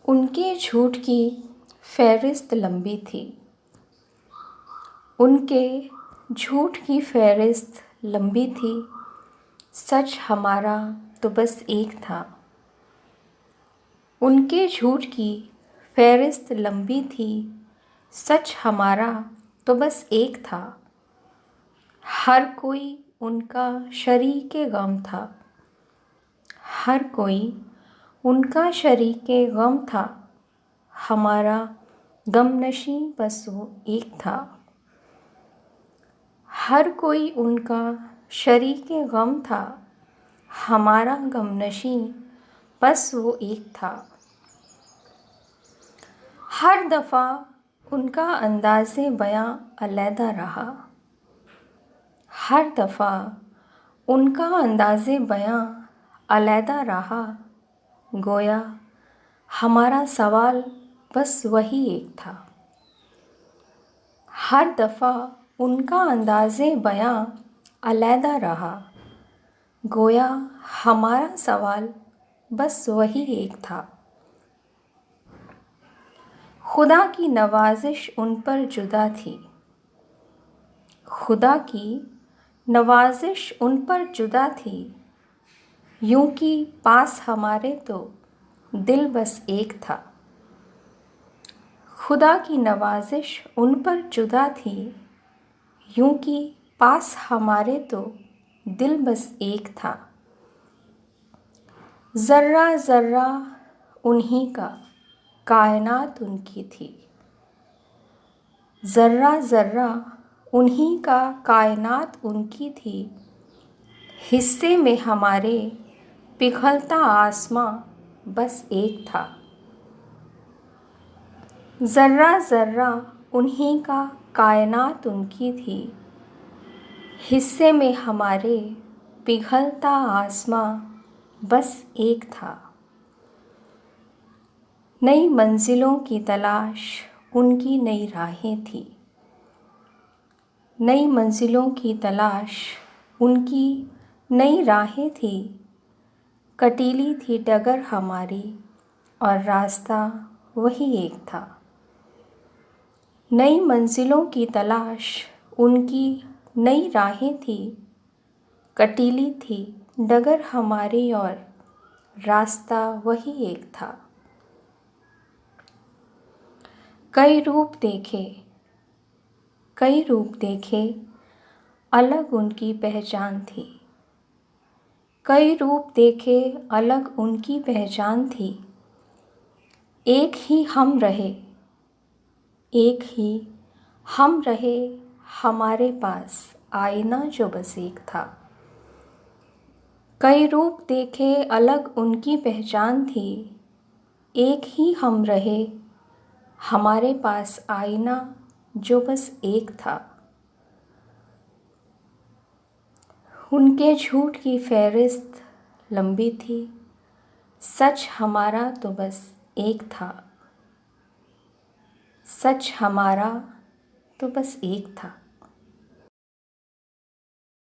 उनके झूठ की फ़हरिस्त लंबी थी। उनके झूठ की फ़हरिस्त लंबी थी। सच हमारा तो बस एक था। उनके झूठ की फ़हरिस्त लंबी थी। सच हमारा तो बस एक था। हर कोई उनका शरीके गम था। हर कोई उनका शरीके गम था। हमारा गमनशी बस वो एक था। हर कोई उनका शरीके गम था। हमारा गमनशी बस वो एक था। हर दफ़ा उनका अंदाज़े बयां अलहदा रहा। हर दफ़ा उनका अंदाज़े बयां अलहदा रहा। गोया हमारा सवाल बस वही एक था। हर दफ़ा उनका अंदाज़े बयां अलहदा रहा। गोया हमारा सवाल बस वही एक था। खुदा की नवाजिश उन पर जुदा थी। खुदा की नवाजिश उन पर जुदा थी। यूं कि पास हमारे तो दिल बस एक था। खुदा की नवाजिश उन पर जुदा थी। यूं कि पास हमारे तो दिल बस एक था। ज़र्रा ज़र्रा उन्हीं का कायनात उनकी थी। ज़र्रा ज़र्रा उन्हीं का कायनात उनकी थी। हिस्से में हमारे पिघलता आसमां बस एक था। ज़र्रा ज़र्रा उन्हीं का कायनात उनकी थी। हिस्से में हमारे पिघलता आसमां बस एक था। नई मंजिलों की तलाश उनकी नई राहें थी। नई मंजिलों की तलाश उनकी नई राहें थी। कटीली थी डगर हमारी और रास्ता वही एक था। नई मंजिलों की तलाश उनकी नई राहें थी। कटीली थी डगर हमारी और रास्ता वही एक था। कई रूप देखे, कई रूप देखे, अलग उनकी पहचान थी। कई रूप देखे, अलग उनकी पहचान थी। एक ही हम रहे, एक ही हम रहे, हमारे पास आईना जो बस एक था। कई रूप देखे, अलग उनकी पहचान थी। एक ही हम रहे, हमारे पास आईना जो बस एक था। उनके झूठ की फ़हरिस्त लंबी थी। सच हमारा तो बस एक था। सच हमारा तो बस एक था।